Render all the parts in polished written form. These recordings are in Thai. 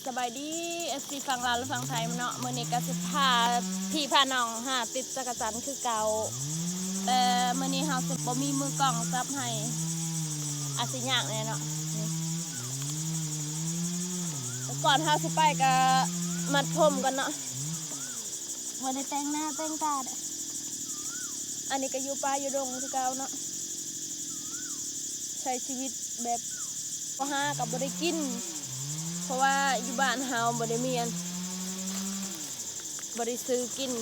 สบายดีFCฟังลาวหรือฟังไทยเนาะมื้อนี้ก็สิพาพี่พาน้องหาติดจักรจันทร์คือเก่าแต่มื้อนี้เฮาสิบ่มีมือกล้องจับให้อาจสิยากแน่เนาะแต่ก่อนเฮาสิไปก็มัดผมกันเนาะบ่ได้แต่งหน้าแต่งตาอันนี้ก็อยู่ป่าอยู่ดงคือเก่าเนาะใช้ชีวิตแบบบ่หากับบ่ได้กินเพราะว่าอยู่บ้านเฮาบ่ได้มีบ่ได้ซื้อกิน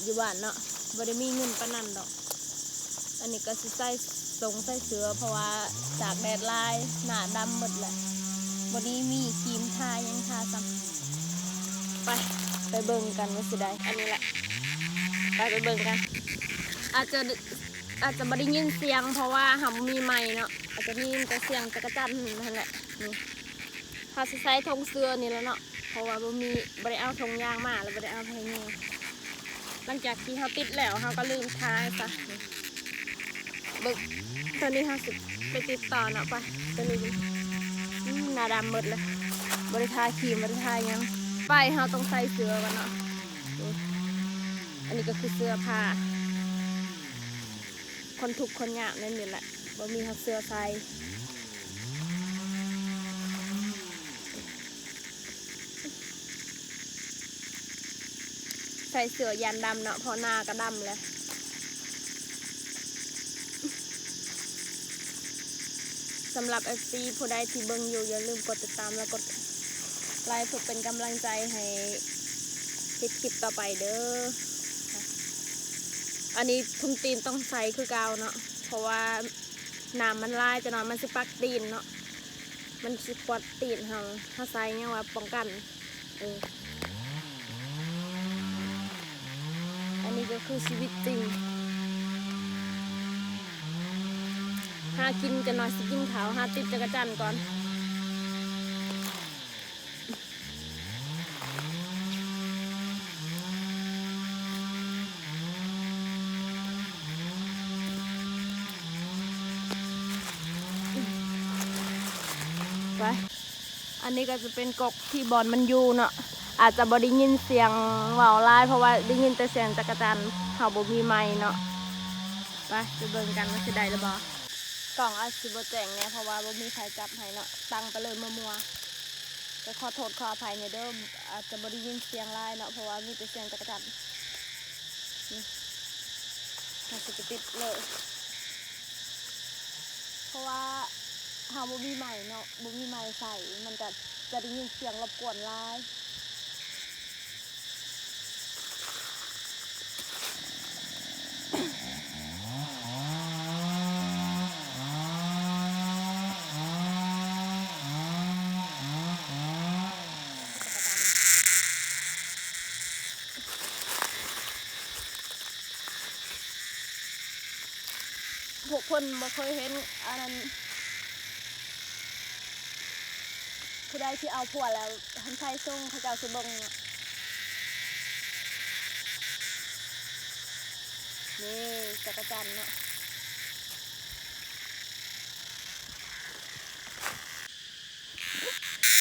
อยู่บ้านเนาะบ่ได้มีเงินปานนั้นดอกอันนี้ก็สิใส่ใส่เสื้อเพราะว่าจากแดดลายหน้าดำหมดแหละบ่ได้มีครีมทายังทาซ้ำไปเบิ่งกันว่าสิได้อันนี้แหละไปเบิ่งกันอาจจะบ่ได้ยินเสียงเพราะว่าเฮามีไมค์เนาะอาจจะมีแต่เสียงจักรจันทร์นั่นแหละนี่ถ้าสิใส่ธงเสื้อนี่แล้วเนาะเพราะว่าบ่ได้เอาธงยางมาแล้วบ่ได้เอาไผนี่หลังจากที่เฮาติดแล้วเฮาก็ลืมทาซะเบิ่งตอนนี้เฮาสิไปติดต่อเนาะไปตอนนี้หน้าดำหมดเลยบ่ได้ทาครีมบ่ได้ทาหยังไปเฮาต้องใส่เสื้อกันเนาะอันนี้ก็คือเสื้อผ้าคนทุกคนยากนั่นนี่แหละบ่มีเสื้อใส่ใส่เสื้อยันดำเนาะพอหน้าก็ดำเลยสำหรับ FC ผู้ใดที่เบิ่งอยู่อย่าลืมกดติดตามและกดไลค์เพื่อเป็นกำลังใจให้คลิปต่อไปเด้ออันนี้ทุ่งตีนต้องใส่คือเก่าเนาะเพราะว่าน้ำมันลายจะนอนมันสิปักตีนเนาะมันสิกวาดตีนเราถ้าใส่เนี่ยว่าป้องกันอันนี้ก็คือชีวิตจริงหากินจะนอนสิกินขาวหาติดจักรจันทร์ก่อนไปอันนี้ก็จะเป็นกกที่บอลมันอยู่เนาะอาจจะบ่ได้ยินเสียงว่าวลายเพราะว่าได้ยินแต่เสียงจักรจันทร์เฮาบ่มีไมค์เนาะไปเบิ่งกันว่าสิได้หรือบ่กล่องอาจสิบ่แจ้งเนี่ยเพราะว่าบ่มีใครจับให้เนาะตั้งไปเลยมัวๆจะขอโทษขออภัยในเด้ออาจจะบ่ได้ยินเสียงลายเนาะเพราะว่ามีแต่เสียงจักรจันทร์นี่เราสิไปติดเลยเพราะว่าเฮาบ่มีไมค์เนาะบ่มีไมค์ใส่มันก็จะได้ยินเสียงรบกวนลายพวกคนบ่เคยเห็นอันนั้นผู้ใดที่เอาผัวแล้วทำชายส่งเขาเจ้าสิเบิ่งเนาะนี่จักรจันทร์เนาะ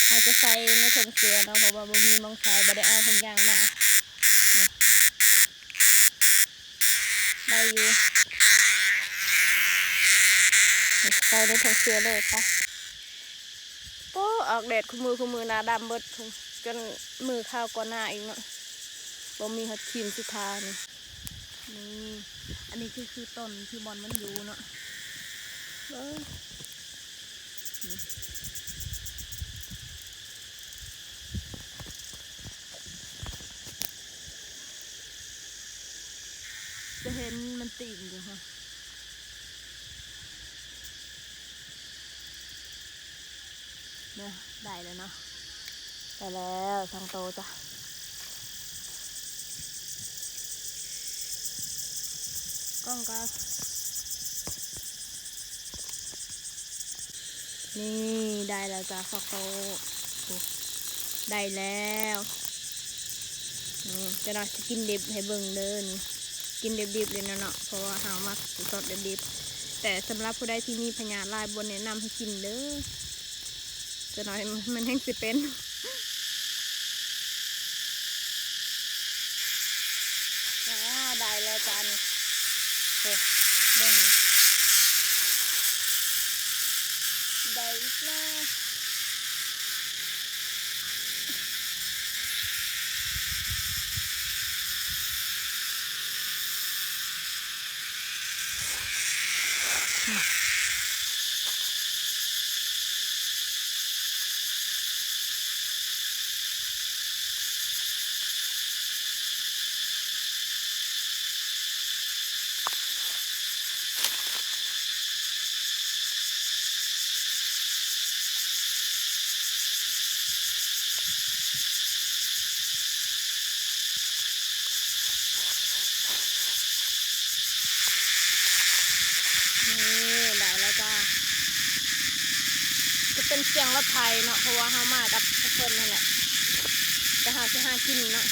เราจะใส่ในถุงเสื้อเนาะเพราะว่าบ่มีมองใส่บ่ได้เอาถุงยางมาได้อยู่ใส่ในถุงเสื้อเลยปะโอ้ออกแดดคู่มือหน้าดำเบิดจนมือข้าวกว่าหน้าอีกเนาะบ่มีหัดครีมสิทานี่อันนี้คือต้นที่บอลมันอยู่เนาะจะเห็นมันตีนอยู่ค่ะเนี่ยได้แล้วเนาะได้แล้วทางโตจ้ะกล้องก็นี่ได้แล้วจ้ะฟอกโตได้แล้วจะน่าจะกินดิบให้เบิ่งเด้อนี่กินดิบเลยเนาะเพราะว่าหามาสดดิบแต่สำหรับผู้ใดที่มีพยาธิลายบนแนะนำให้กินเด้อจะน้อยมันแห้งสิเป็น แล้วจานนี้โอ้เบิ่งได้อีกแล้วนี่ได้แล้วจ้าจะเป็นเสียงรถไถเนาะเพราะว่าเฮามากับเพิ่นนั่นแหละแต่เฮาสิหากินเนาะ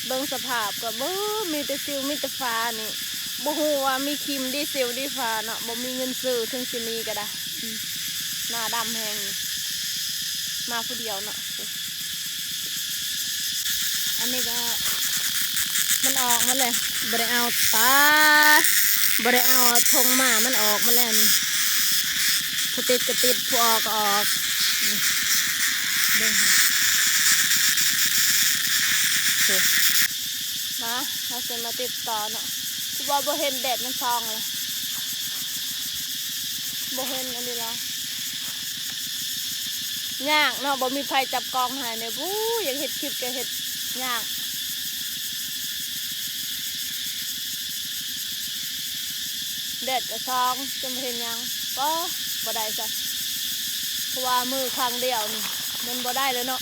เบิ่งสภาพก็บ่มีแต่ซิวมีแต่ฟ้านี่บ่ฮู้ว่ามีครีมดีซิลดีฟ้าเนาะบ่มีเงินซื้อถึงสิมีก็ได้หน้าดำแฮงมาผู้เดียวเนาะอันนี้ก็มันออกมาเลยบ่ได้เอาตาบ่ได้เอาทงมามันออกมาแล้วนี่ผู้ติดก็ติดผู้ออกก็ออกนี่เบิ่งค่ะโอเคมาเราจะมาติดต่อเนาะคือว่าบ่เห็นแดดมันซองเลยบ่เห็นอันนี้ละยากเนาะบ่มีไฟจับกองให้เนี่ยบู๊อยากเฮ็ดคลิปก็เฮ็ดยากแดดก็ซองจะมาเห็นยังก็บ่ได้จ้ะเพราะว่ามือข้างเดียวนี่มันบ่ได้เลยเนาะ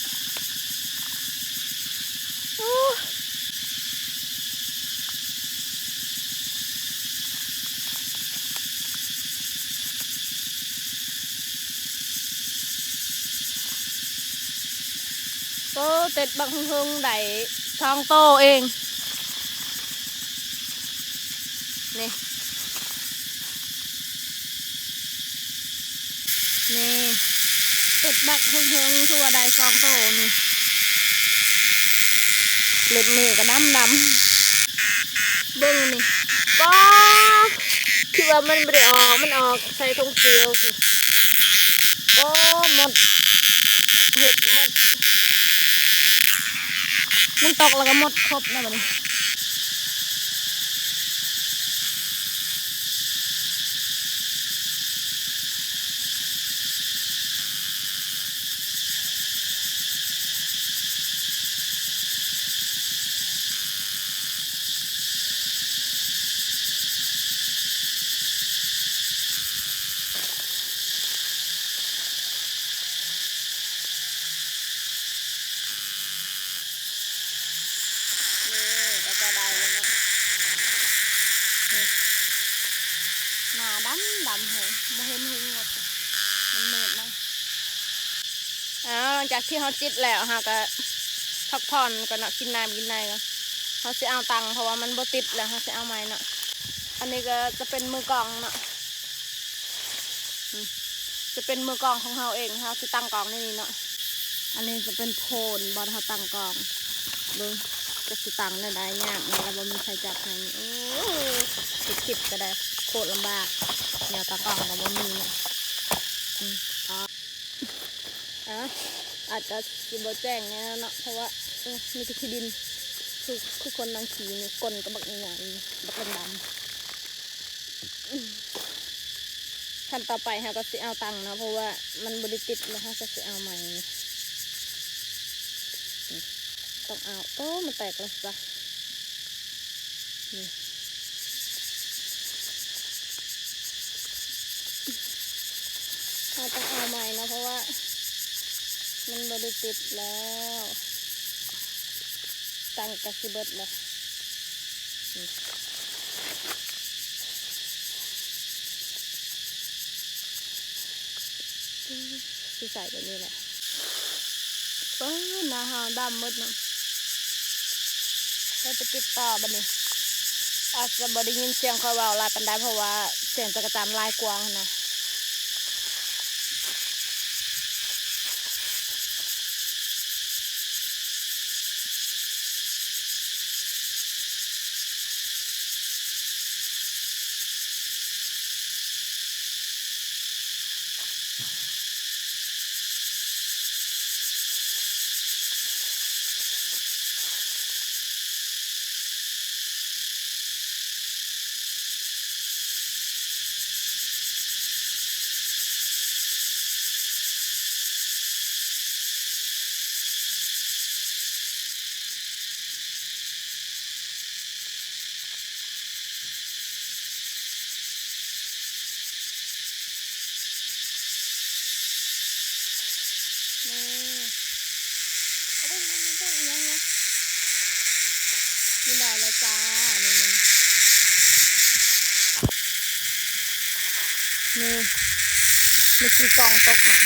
ก็เต็ดบังหึงได้ซองโตเองนี่นี่เต็ดบักหึงทั่วได้ซองโตนี่เล็บมือก็ดำเบิ้งนี่ป้าคิดว่ามันไม่ได้ออกมันออกใส่ทงเขียวสิก็หมดเห็ดหมดมันตกแล้วก็หมดครบนะบัดนี้หน้าดำเหรอมาเห็นหงหมดมันมืดนะหลังจากที่เขาจิตแล้วฮะก็พักผ่อนก่อนเนาะกินน้ำกินในก็เขาจะเอาตังค์เพราะว่ามันบ่ติดแล้วเขาจะเอาไม้เนาะอันนี้ก็จะเป็นมือกองเนาะจะเป็นมือกองของเขาเองเขาจะตั้งกองในนี้เนาะอันนี้จะเป็นโพนบอลเขาตั้งกองดูจะสิตังได้ได้ยากนะแล้วบ่มีใครจับให้โอ้คลิปก็ได้โคตรลำบากแนวตากล้องก็บ่มีนะอาจจะสิบ่แจ้งแน่เนาะเพราะว่ามีแต่ขี้ดินคือคนนางขี่นี่ก้นก็บักใหญ่บักดำขั้นต่อไปฮะก็สิเอาตังค์นะเพราะว่ามันบริติดแล้วฮะก็สิเอาใหม่ต้องเอาโอ้มันแตกแล้วจ้ะนี่เราต้องเอาใหม่นะเพราะว่ามันบริติดแล้วตังกระสิเบิดเลยที่ใส่แบบนี้แหละหน้าหาวดำหมดเนาะแล้วไปติดต่อบัดนี้อาจจะบ่ได้ยินเสียงคอยเบาลายปันได้เพราะว่าเสียงจะกระจายลายกว้างนะ จ้านี่นี่มีกี่กองตกมา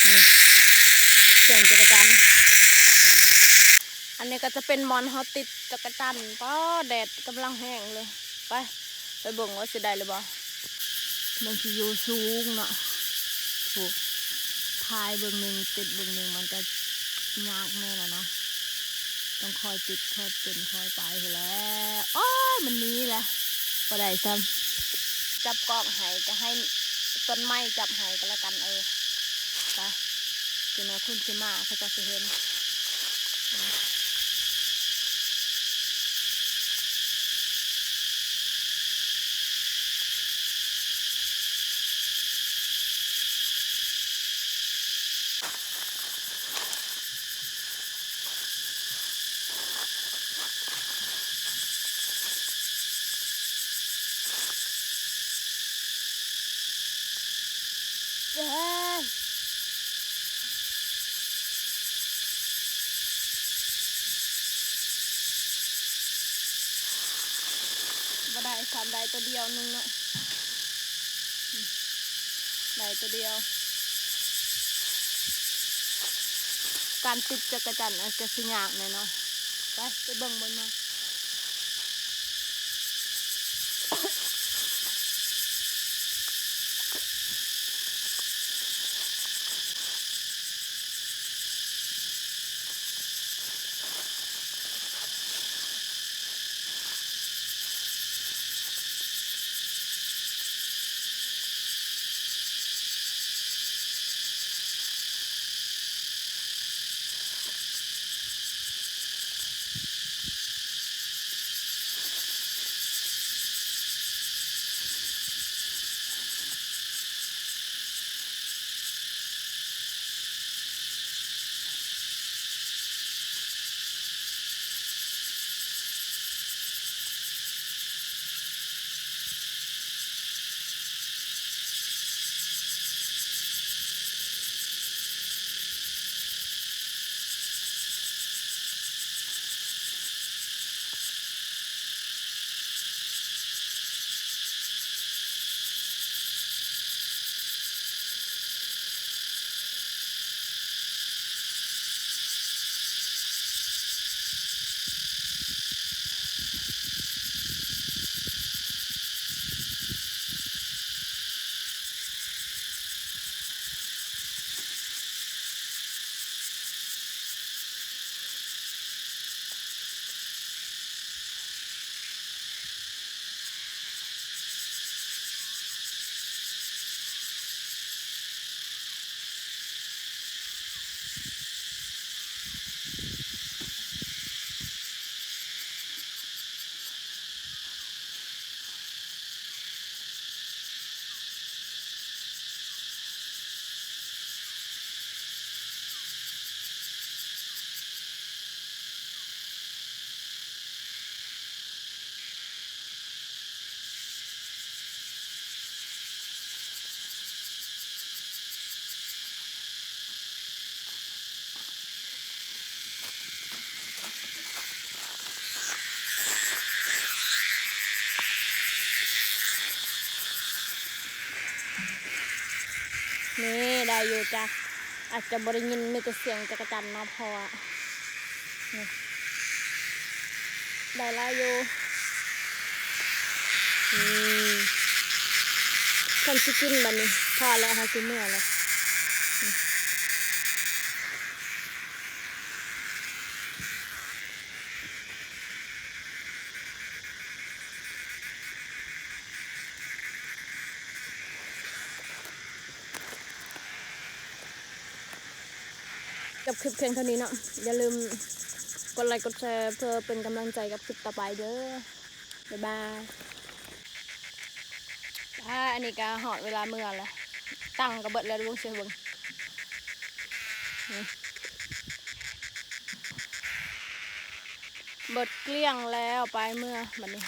นี่เสียงจักรจันทร์อันนี้ก็จะเป็นมอนฮอตติดจักรจันทร์ป้อแดดกำลังแห้งเลยไปเบิ่งว่าสิได้หรือเปล่ามันสิอยู่สูงเนาะถูกพายเบิ่งหนึ่งติดเบิ่งหนึ่งมันจะยากแน่ละเนาะต้องคอยติดคอยเป็นคอยไปแล้วโอ้ยมันนี้แหละพอได้ซ้ำจับกล้องให้จะให้ต้นไม้จับให้ก็แล้วกันไปทีนี้คุณสิมาเขาจะเห็นเย้บ่ได้สามได้ตัวเดียวนึงเนาะได้ตัวเดียวการติดจักรจันทร์อาจจะสิยากหน่อยเนาะไปเบิ่งบนมานี่ได้อยู่จ้ะอาจจะบริยินมีแต่เสียงจักรจันทร์เนาะเพราะว่าได้ละอยู่คนที่กินแบบนี้พอแล้วค่ะกินเนื้อเลยกับคลิปเพียงเท่านี้เนาะอย่าลืมกดไลค์กดแชร์เพื่อเป็นกำลังใจกับคลิปต่อไปเด้อบ๊ายบายอันนี้ก็หอดเวลาเมื่อแล้วตั้งกระเบิดแล้ววงเสียเบิ่งเบิดเกลี้ยงแล้วไปเมื่อบัดนี้